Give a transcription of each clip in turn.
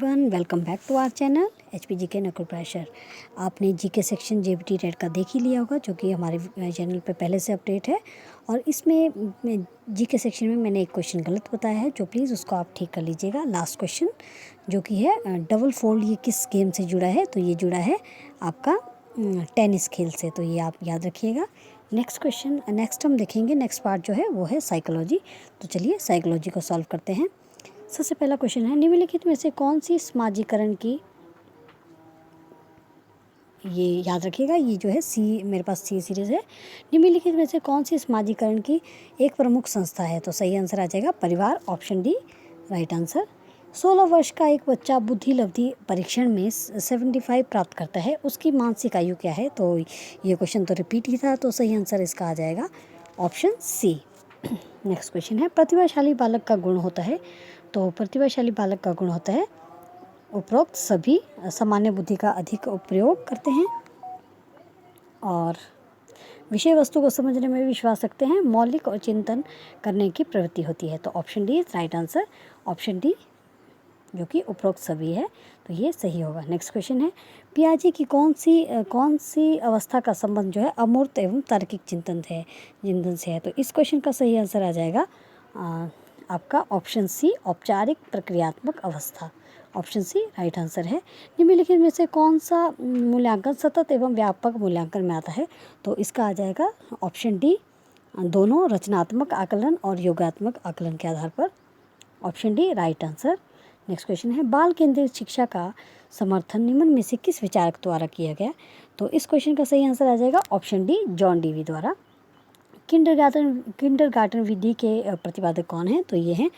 One welcome back to our channel HPGK no pressure. आपने GK section JBT TET का देख ही लिया होगा, जो कि हमारे चैनल पे पहले से अपडेट है। और इसमें जीके सेक्शन में मैंने एक क्वेश्चन गलत बताया है, जो प्लीज़ उसको आप ठीक कर लीजिएगा। लास्ट क्वेश्चन जो कि है डबल फोल्ड, ये किस गेम से जुड़ा है? तो ये जुड़ा है आपका टेनिस खेल से, तो ये आप याद रखिएगा। नेक्स्ट हम देखेंगे, नेक्स्ट पार्ट जो है वो है साइकोलॉजी। तो चलिए साइकोलॉजी को सॉल्व करते हैं। सबसे पहला क्वेश्चन है, निम्नलिखित में से कौन सी समाजीकरण की, ये याद रखिएगा, ये जो है सी, मेरे पास सी सीरीज़ है। निम्नलिखित में से कौन सी समाजीकरण की एक प्रमुख संस्था है? तो सही आंसर आ जाएगा परिवार, ऑप्शन डी राइट आंसर। 16 वर्ष का एक बच्चा बुद्धि लब्धि परीक्षण में 75 प्राप्त करता है, उसकी मानसिक आयु क्या है? तो ये क्वेश्चन तो रिपीट ही था, तो सही आंसर इसका आ जाएगा ऑप्शन सी। नेक्स्ट क्वेश्चन है, प्रतिभाशाली बालक का गुण होता है? तो प्रतिभाशाली बालक का गुण होता है उपरोक्त सभी सामान्य बुद्धि का अधिक उपयोग करते हैं और विषय वस्तु को समझने में विश्वास रखते हैं, मौलिक और चिंतन करने की प्रवृत्ति होती है। तो option D is right answer, option D जो कि उपरोक्त सभी है, तो ये सही होगा। नेक्स्ट क्वेश्चन है, पियाजे की कौन सी अवस्था का संबंध जो है अमूर्त एवं तार्किक चिंतन से है? तो इस क्वेश्चन का सही आंसर आ जाएगा आपका ऑप्शन सी, औपचारिक प्रक्रियात्मक अवस्था। ऑप्शन सी राइट आंसर है। निम्नलिखित में से कौन सा मूल्यांकन सतत एवं व्यापक मूल्यांकन में आता है? तो इसका आ जाएगा ऑप्शन डी, दोनों रचनात्मक आकलन और योगात्मक आकलन के आधार पर। Option d right answer. Next question है, बाल केंद्रित शिक्षा का समर्थन निम्न में से किस विचारक द्वारा किया गया? तो इस क्वेश्चन का सही आंसर आ जाएगा ऑप्शन डी, जॉन डीवी द्वारा। किंडरगार्टन विधि के प्रतिपादक कौन हैं? तो ये हैं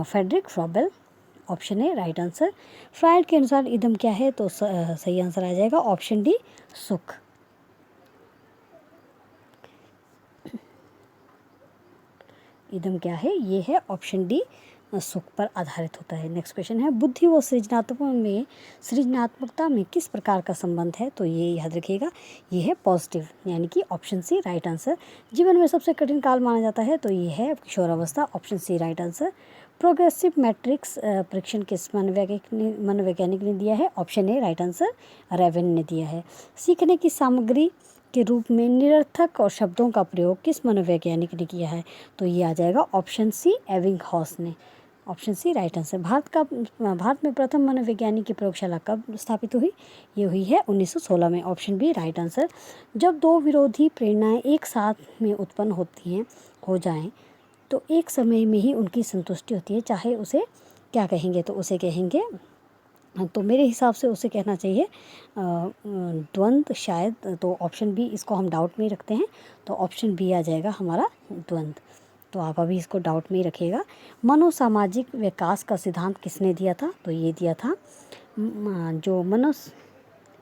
Friedrich Froebel. Option A right answer. Freud के अनुसार इदम क्या है? तो सही आंसर आ जाएगा ऑप्शन डी, सुख। इदम क्या है? ये है ऑप्शन डी, सुख पर आधारित होता है। नेक्स्ट क्वेश्चन है, बुद्धि व सृजनात्मकता में किस प्रकार का संबंध है? तो ये याद रखिएगा, ये है पॉजिटिव, यानी कि ऑप्शन सी राइट आंसर। जीवन में सबसे कठिन काल माना जाता है? तो ये है किशोरावस्था, option C right answer. Progressive matrix परीक्षण किस मनोवैज्ञानिक ने दिया है? Option A right answer, Raven ने दिया है। सीखने की सामग्री के रूप में निरर्थक और शब्दों का प्रयोग किस मनोवैज्ञानिक ने किया है? तो ये आ जाएगा ऑप्शन सी, एबिंगहॉस ने। Option C right answer. Bharat में प्रथम मनोवैज्ञानिक की प्रयोगशाला कब स्थापित हुई? ये हुई है 1916 में। Option B right answer. जब दो विरोधी प्रेरणाएं एक साथ में उत्पन्न हो जाएं तो एक समय में ही उनकी संतुष्टि होती है, चाहे उसे क्या कहेंगे? तो उसे कहेंगे, तो मेरे हिसाब से उसे कहना चाहिए द्वंद्व शायद। तो ऑप्शन बी, इसको हम डाउट में ही रखते हैं, तो ऑप्शन बी आ जाएगा हमारा द्वंद्व। तो आप अभी इसको डाउट में ही रखिएगा। मनोसामाजिक विकास का सिद्धांत किसने दिया था? तो ये दिया था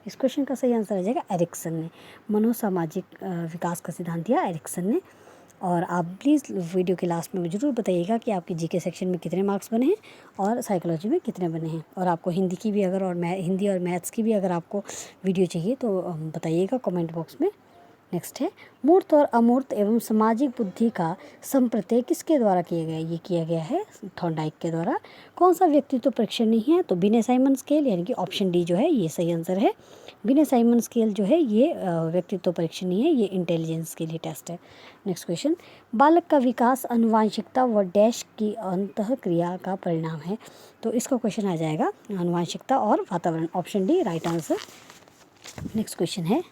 इस क्वेश्चन का सही आंसर आ जाएगा एरिक्सन ने। मनोसामाजिक विकास का सिद्धांत दिया एरिक्सन ने। और आप प्लीज़ वीडियो के लास्ट में मुझे ज़रूर बताइएगा कि आपके जीके सेक्शन में कितने मार्क्स बने हैं और साइकोलॉजी में कितने बने हैं। और आपको हिंदी की भी अगर और हिंदी और मैथ्स की भी अगर आपको वीडियो चाहिए तो बताइएगा कमेंट बॉक्स में। नेक्स्ट है, मूर्त और अमूर्त एवं सामाजिक बुद्धि का संप्रत्यय किसके द्वारा किया गया? ये किया गया है थॉर्नडाइक के द्वारा। कौन सा व्यक्तित्व परीक्षण नहीं है? तो बिने साइमन स्केल, यानी कि ऑप्शन डी जो है ये सही आंसर है। बिने साइमन स्केल जो है ये व्यक्तित्व परीक्षण नहीं है, ये इंटेलिजेंस के लिए टेस्ट है। नेक्स्ट क्वेश्चन, बालक का विकास आनुवांशिकता व डैश की अंतःक्रिया का परिणाम है? तो इसका क्वेश्चन आ जाएगा आनुवांशिकता और वातावरण। Option d right answer. Next question है,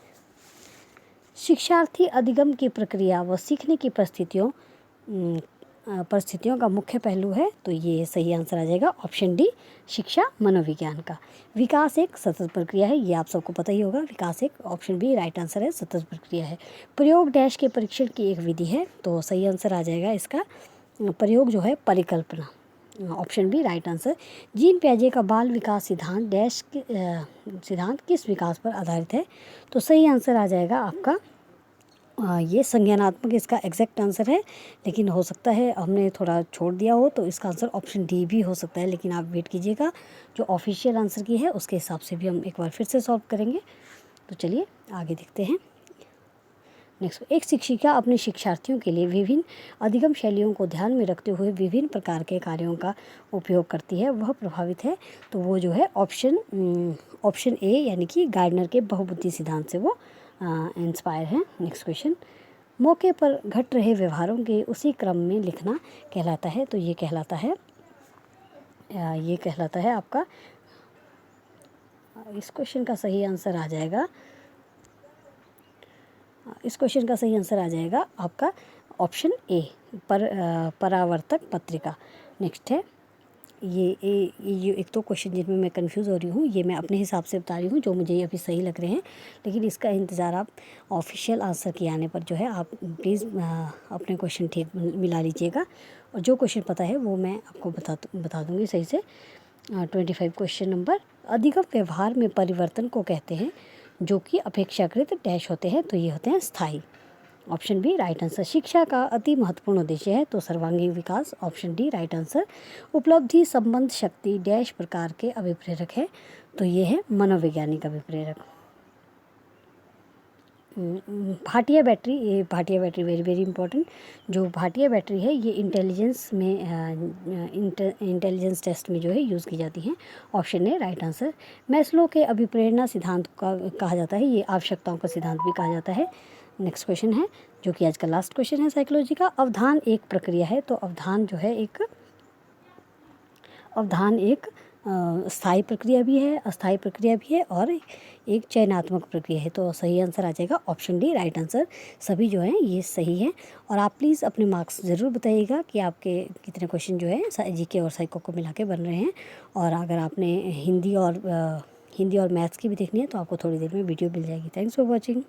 शिक्षार्थी अधिगम की प्रक्रिया व सीखने की परिस्थितियों का मुख्य पहलू है? तो ये सही आंसर आ जाएगा ऑप्शन डी, शिक्षा मनोविज्ञान का। विकास एक सतत प्रक्रिया है, ये आप सबको पता ही होगा। विकास एक, ऑप्शन बी राइट आंसर है, सतत प्रक्रिया है। प्रयोग डैश के परीक्षण की एक विधि है? तो सही आंसर आ जाएगा इसका प्रयोग जो है परिकल्पना। Option B right answer. Jean पियाजे का बाल विकास सिद्धांत डैश सिद्धांत किस विकास पर आधारित है? तो सही आंसर आ जाएगा आपका ये संज्ञानात्मक इसका एग्जैक्ट आंसर है, लेकिन हो सकता है हमने थोड़ा छोड़ दिया हो, तो इसका आंसर ऑप्शन डी भी हो सकता है। लेकिन आप वेट कीजिएगा, जो ऑफिशियल आंसर की है उसके हिसाब से भी हम एक बार फिर से सॉल्व करेंगे। तो चलिए आगे देखते हैं। नेक्स्ट, एक शिक्षिका अपने शिक्षार्थियों के लिए विभिन्न अधिगम शैलियों को ध्यान में रखते हुए विभिन्न प्रकार के कार्यों का उपयोग करती है, वह प्रभावित है। तो वो जो है ऑप्शन ए यानी कि गार्डनर के बहुबुद्धि सिद्धांत से वो इंस्पायर है। नेक्स्ट क्वेश्चन, मौके पर घट रहे व्यवहारों के उसी क्रम में लिखना कहलाता है। तो ये कहलाता है आपका, इस क्वेश्चन का सही आंसर आ जाएगा, आपका ऑप्शन ए, परावर्तक पत्रिका। नेक्स्ट है ये एक तो क्वेश्चन जिनमें मैं कंफ्यूज हो रही हूँ, ये मैं अपने हिसाब से बता रही हूँ जो मुझे अभी सही लग रहे हैं, लेकिन इसका इंतज़ार आप ऑफिशियल आंसर के आने पर जो है आप प्लीज़ अपने क्वेश्चन ठीक मिला लीजिएगा, और जो क्वेश्चन पता है वो मैं आपको बता दूँगी सही से। 25 क्वेश्चन नंबर, अधिगम व्यवहार में परिवर्तन को कहते हैं जो कि अपेक्षाकृत डैश होते हैं। तो ये होते हैं स्थायी। Option B right answer. शिक्षा का अति महत्वपूर्ण उद्देश्य है। तो सर्वांगीण विकास। Option d right answer. उपलब्धि, संबंध, शक्ति डैश प्रकार के अभिप्रेरक है। तो ये है मनोवैज्ञानिक अभिप्रेरक। भाटिया बैटरी, ये Bhatia battery very very important. जो भाटिया बैटरी है ये इंटेलिजेंस टेस्ट में जो है यूज़ की जाती है। Option A right answer. Maslow के अभिप्रेरणा सिद्धांत का कहा जाता है, ये आवश्यकताओं का सिद्धांत भी कहा जाता है। नेक्स्ट क्वेश्चन है जो कि आज का लास्ट क्वेश्चन है साइकोलॉजी का। अवधान एक प्रक्रिया है। तो अवधान जो है अवधान एक स्थायी प्रक्रिया भी है, अस्थायी प्रक्रिया भी है और एक चयनात्मक प्रक्रिया है। तो सही आंसर आ जाएगा ऑप्शन डी राइट आंसर। सभी जो हैं ये सही हैं। और आप प्लीज़ अपने मार्क्स ज़रूर बताइएगा कि आपके कितने क्वेश्चन जो है जीके और साइको को मिला के बन रहे हैं। और अगर आपने हिंदी और मैथ्स की भी देखनी है तो आपको थोड़ी देर में वीडियो मिल जाएगी। Thanks for watching.